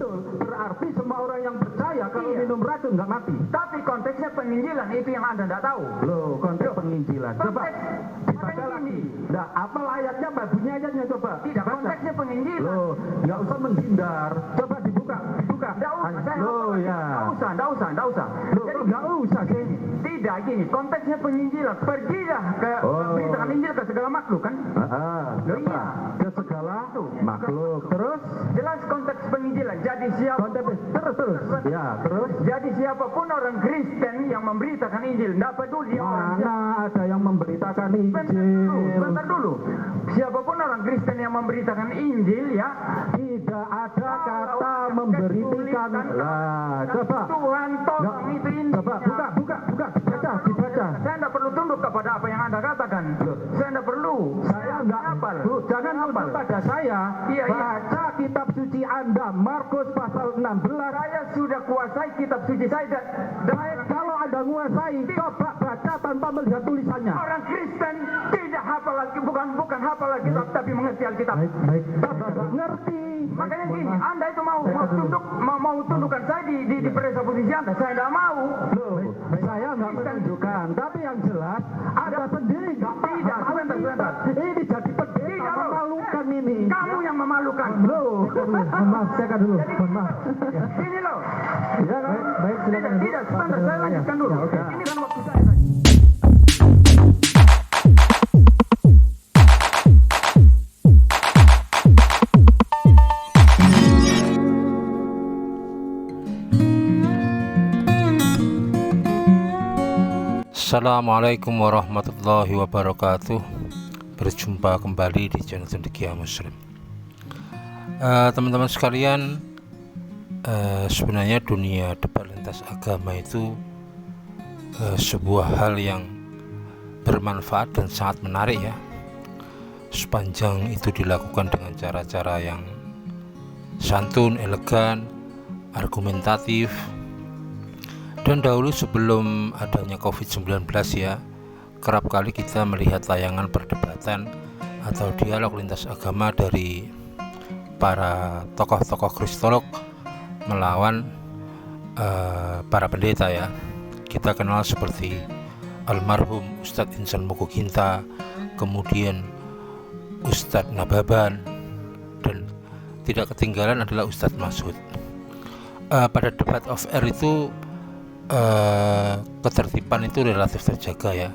betul. Berarti semua orang yang percaya kalau minum racun nggak mati. Tapi konteksnya penginjilan itu yang Anda tidak tahu. Loh, konteks penginjilan. Coba dibaca makanya lagi. gini. Nah, apa ayatnya, Mbak? Bunyi ayatnya coba. Tidak, Baca. konteksnya penginjilan. Loh, nggak usah menghindar. Coba dibuka. Tidak usah, saya Loh, ya. Tidak usah. Loh, nggak usah sih. Tidak, gini, konteksnya penginjilan. Pergilah ke beritakan Injil ke segala makhluk kan? Coba iya. ke segala makhluk. Terus Jelas konteks penginjilan. Jadi siapa? terus. Ya, terus. Jadi siapapun orang Kristen yang memberitakan Injil, tidak peduli orang Mana ada yang memberitakan Bentar dulu. Siapapun orang Kristen yang memberitakan Injil ya, tidak ada kata memberitakan. Lah, coba. Tuhan tolong itu Injil. Coba buka, dibaca. Saya tidak perlu tunduk kepada apa yang Anda katakan. Saya tidak perlu. Saya enggak hafal. Jangan tunduk pada saya. Iya. Baca kitab suci Anda, Markus pasal 16. Saya sudah kuasai kitab suci saya. Kalau Anda menguasai, coba baca tanpa melihat tulisannya. Orang Kristen tidak hafal lagi, bukan hafal lagi, tapi mengerti Alkitab. Baik. Ngerti. Makanya gini, Anda itu mau tundukkan saya di periksa posisi Anda. Saya tidak mau. Loh, saya nggak menunjukkan, tapi yang jelas Anda sendiri nggak Tidak, sebentar. Ini jadi pendeta memalukan ini. Kamu yang memalukan. Loh, maaf, saya kan dulu. Maaf. Ini loh. Ya, baik, silakan. Tidak, sebentar, saya lanjutkan dulu. Ya, oke. Ini kan waktu saya. Assalamualaikum warahmatullahi wabarakatuh. Berjumpa kembali di channel Cendekia Muslim. Teman-teman sekalian, sebenarnya dunia debat lintas agama itu sebuah hal yang bermanfaat dan sangat menarik ya, sepanjang itu dilakukan dengan cara-cara yang santun, elegan, argumentatif. Dan dahulu sebelum adanya COVID-19 ya, kerap kali kita melihat tayangan perdebatan atau dialog lintas agama dari para tokoh-tokoh kristolog melawan para pendeta ya. Kita kenal seperti almarhum Ustadz Insan Mokoginta, kemudian Ustadz Nababan, dan tidak ketinggalan adalah Ustadz Masud. Pada debat off air itu ketertiban itu relatif terjaga ya.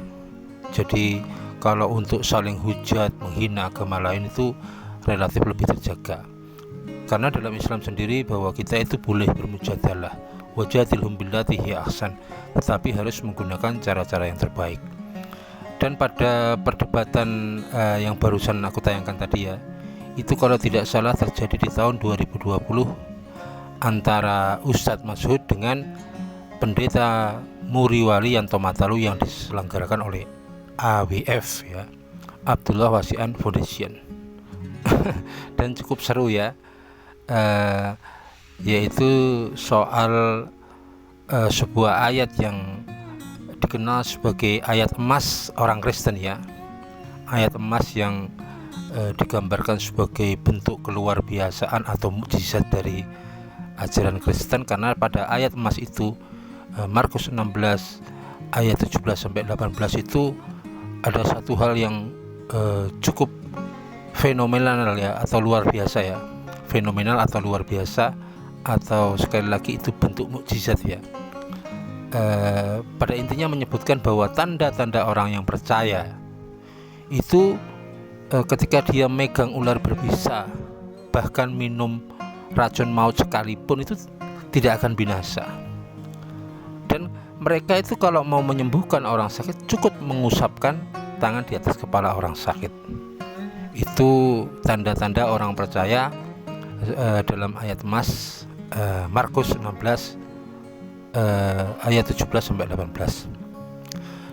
Jadi kalau untuk saling hujat, menghina agama lain itu relatif lebih terjaga. Karena dalam Islam sendiri bahwa kita itu boleh bermujadalah, wajadilhum billati hiya ahsan, tetapi harus menggunakan cara-cara yang terbaik. Dan pada perdebatan yang barusan aku tayangkan tadi ya, itu kalau tidak salah terjadi di tahun 2020 antara Ustadz Masud dengan Pendeta Muriwali Yanto Matalu yang diselenggarakan oleh AWF ya, Abdullah Wasian Foundation. Dan cukup seru ya, yaitu soal sebuah ayat yang dikenal sebagai ayat emas orang Kristen ya, ayat emas yang digambarkan sebagai bentuk keluar biasaan atau mukjizat dari ajaran Kristen. Karena pada ayat emas itu, Markus 16 ayat 17-18 itu ada satu hal yang cukup fenomenal ya, atau luar biasa ya, fenomenal atau luar biasa, atau sekali lagi itu bentuk mukjizat ya. Pada intinya menyebutkan bahwa tanda-tanda orang yang percaya itu ketika dia megang ular berbisa, bahkan minum racun maut sekalipun, itu tidak akan binasa. Dan mereka itu kalau mau menyembuhkan orang sakit cukup mengusapkan tangan di atas kepala orang sakit. Itu tanda-tanda orang percaya dalam ayat emas Markus 16 ayat 17-18.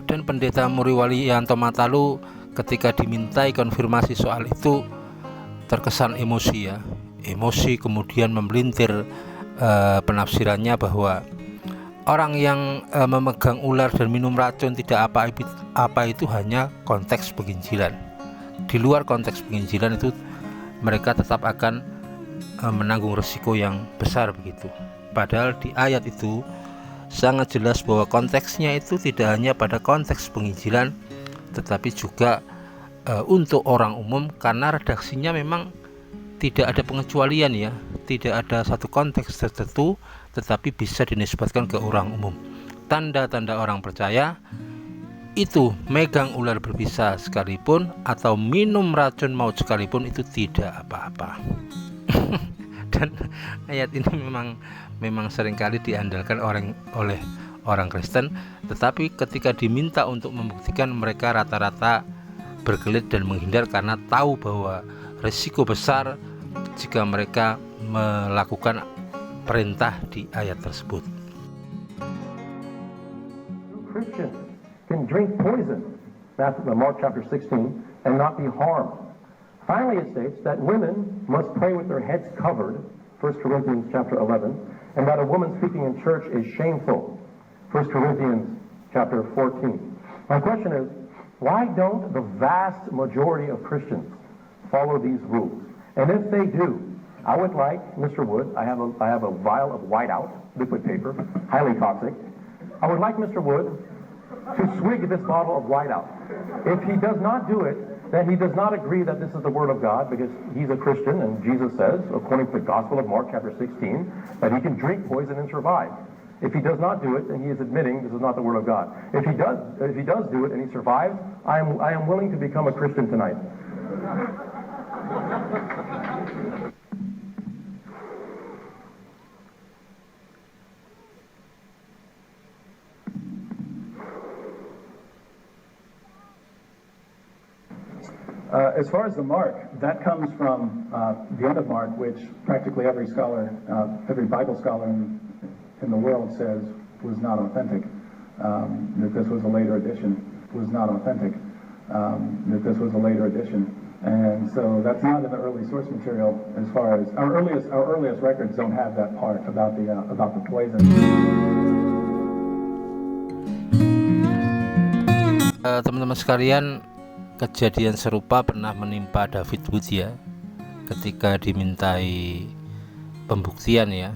Dan Pendeta Muriwali Yanto Matalu ketika dimintai konfirmasi soal itu terkesan emosi ya, kemudian memelintir penafsirannya bahwa orang yang memegang ular dan minum racun tidak apa itu hanya konteks penginjilan. Di luar konteks penginjilan itu mereka tetap akan menanggung risiko yang besar begitu. Padahal di ayat itu sangat jelas bahwa konteksnya itu tidak hanya pada konteks penginjilan, tetapi juga untuk orang umum, karena redaksinya memang tidak ada pengecualian ya, tidak ada satu konteks tertentu, tetapi bisa dinisbatkan ke orang umum. Tanda-tanda orang percaya itu megang ular berbisa sekalipun atau minum racun maut sekalipun itu tidak apa-apa. Dan ayat ini memang seringkali diandalkan oleh orang Kristen, tetapi ketika diminta untuk membuktikan, mereka rata-rata berkelit dan menghindar karena tahu bahwa risiko besar jika mereka melakukan perintah di ayat tersebut. Christians can drink poison, Mark chapter 16, and not be harmed. Finally, it states that women must pray with their heads covered, 1 Corinthians chapter 11, and that a woman speaking in church is shameful, 1 Corinthians chapter 14. My question is, why don't the vast majority of Christians follow these rules? And if they do, I would like Mr. Wood, I have a vial of whiteout, liquid paper, highly toxic. I would like Mr. Wood to swig this bottle of whiteout. If he does not do it, then he does not agree that this is the Word of God, because he's a Christian, and Jesus says, according to the Gospel of Mark chapter 16, that he can drink poison and survive. If he does not do it, then he is admitting this is not the Word of God. If he does do it and he survives, I am willing to become a Christian tonight. As far as the mark, that comes from the end of Mark, which practically every scholar, every Bible scholar in the world says was not authentic, that this was a later edition, And so that's not in the early source material. As far as our earliest records don't have that part about the poison. Teman-teman sekalian, kejadian serupa pernah menimpa David Wood ya, ketika dimintai pembuktian ya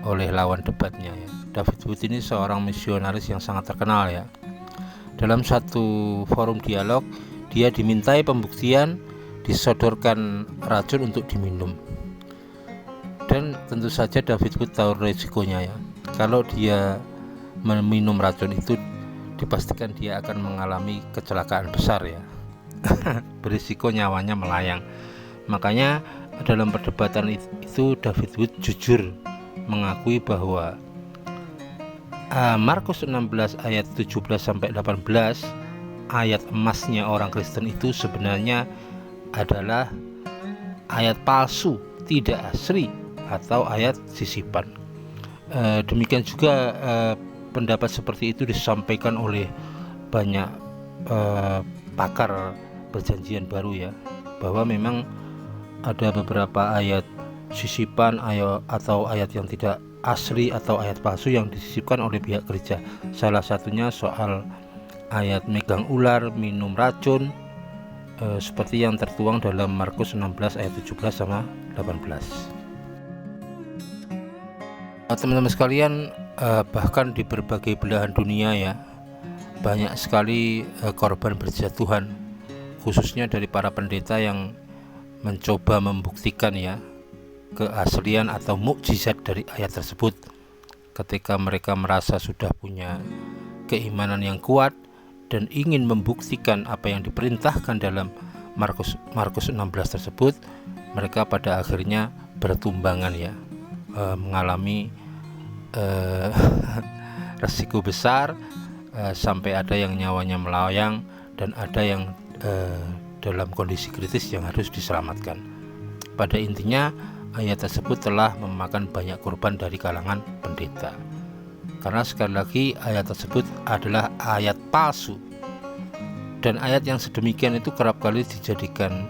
oleh lawan debatnya ya. David Wood ini seorang misionaris yang sangat terkenal ya. Dalam satu forum dialog, dia dimintai pembuktian, disodorkan racun untuk diminum. Dan tentu saja David Wood tahu resikonya ya. Kalau dia meminum racun itu, dipastikan dia akan mengalami kecelakaan besar ya. Berisiko nyawanya melayang. Makanya dalam perdebatan itu David Wood jujur mengakui bahwa Markus 16 ayat 17-18, ayat emasnya orang Kristen itu sebenarnya adalah ayat palsu, tidak asli, atau ayat sisipan. Demikian juga pendapat seperti itu disampaikan oleh banyak pakar perjanjian baru ya, bahwa memang ada beberapa ayat sisipan atau ayat yang tidak asli atau ayat palsu yang disisipkan oleh pihak gereja. Salah satunya soal ayat megang ular, minum racun, seperti yang tertuang dalam Markus 16 ayat 17-18. Teman-teman sekalian, bahkan di berbagai belahan dunia ya, banyak sekali korban berjatuhan, khususnya dari para pendeta yang mencoba membuktikan ya keaslian atau mukjizat dari ayat tersebut. Ketika mereka merasa sudah punya keimanan yang kuat dan ingin membuktikan apa yang diperintahkan dalam Markus 16 tersebut, mereka pada akhirnya bertumbangan ya, mengalami resiko besar, sampai ada yang nyawanya melayang dan ada yang dalam kondisi kritis yang harus diselamatkan. Pada intinya ayat tersebut telah memakan banyak korban dari kalangan pendeta, karena sekali lagi ayat tersebut adalah ayat palsu, dan ayat yang sedemikian itu kerap kali dijadikan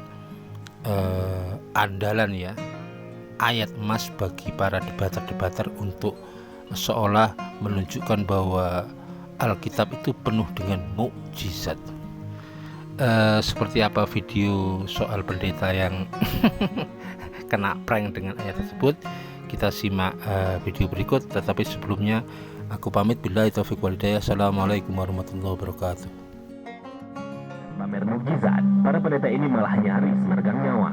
andalan ya, ayat emas bagi para debater-debater untuk seolah menunjukkan bahwa Alkitab itu penuh dengan mukjizat. Seperti apa video soal pendeta yang kena prank dengan ayat tersebut. Kita simak video berikut, tetapi sebelumnya aku pamit. Billahi taufiq walhidayah. Assalamualaikum warahmatullahi wabarakatuh. Pamer mukjizat, para pendeta ini malah nyaris meregang nyawa.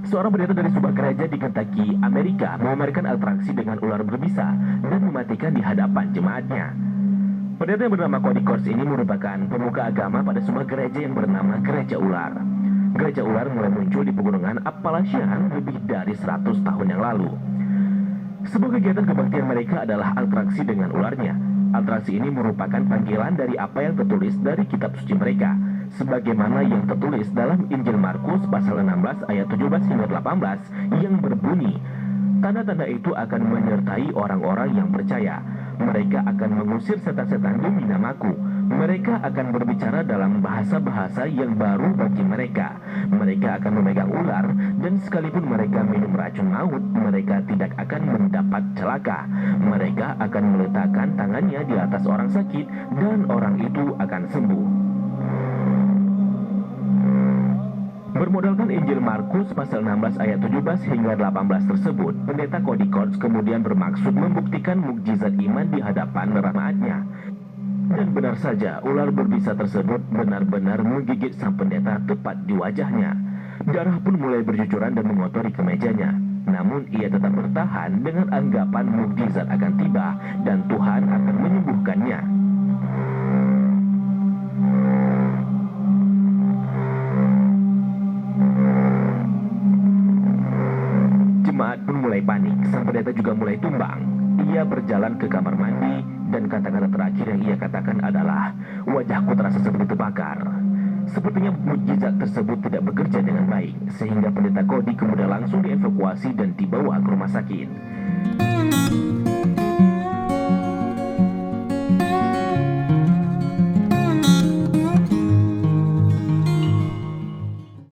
Seorang pendeta dari sebuah gereja di Kentucky, Amerika, memamerkan atraksi dengan ular berbisa dan mematikan di hadapan jemaatnya. Pendeta yang bernama Cody Kors ini merupakan pemuka agama pada sebuah gereja yang bernama Gereja Ular. Gereja Ular mulai muncul di pegunungan Appalachian lebih dari 100 tahun yang lalu. Sebuah kegiatan kebaktian mereka adalah atraksi dengan ularnya. Atraksi ini merupakan panggilan dari apa yang tertulis dari kitab suci mereka, sebagaimana yang tertulis dalam Injil Markus pasal 16 ayat 17 hingga 18 yang berbunyi, tanda-tanda itu akan menyertai orang-orang yang percaya. Mereka akan mengusir setan-setan demi namaku. Mereka akan berbicara dalam bahasa-bahasa yang baru bagi mereka. Mereka akan memegang ular, dan sekalipun mereka minum racun maut, mereka tidak akan mendapat celaka. Mereka akan meletakkan tangannya di atas orang sakit, dan orang itu akan sembuh. Bermodalkan Injil Markus pasal 16 ayat 17 hingga 18 tersebut, pendeta Cody Kors kemudian bermaksud membuktikan mukjizat iman di hadapan jemaatnya. Dan benar saja, ular berbisa tersebut benar-benar menggigit sang pendeta tepat di wajahnya. Darah pun mulai bercucuran dan mengotori kemejanya. Namun ia tetap bertahan dengan anggapan mukjizat akan tiba dan Tuhan akan menyembuhkannya. Jemaat pun mulai panik, sang pendeta juga mulai tumbang. Ia berjalan ke kamar mandi dan kata-kata terakhir yang ia katakan adalah, wajahku terasa seperti terbakar. Sepertinya mukjizat tersebut tidak bekerja dengan baik, sehingga pendeta Cody kemudian langsung dievakuasi dan dibawa ke rumah sakit.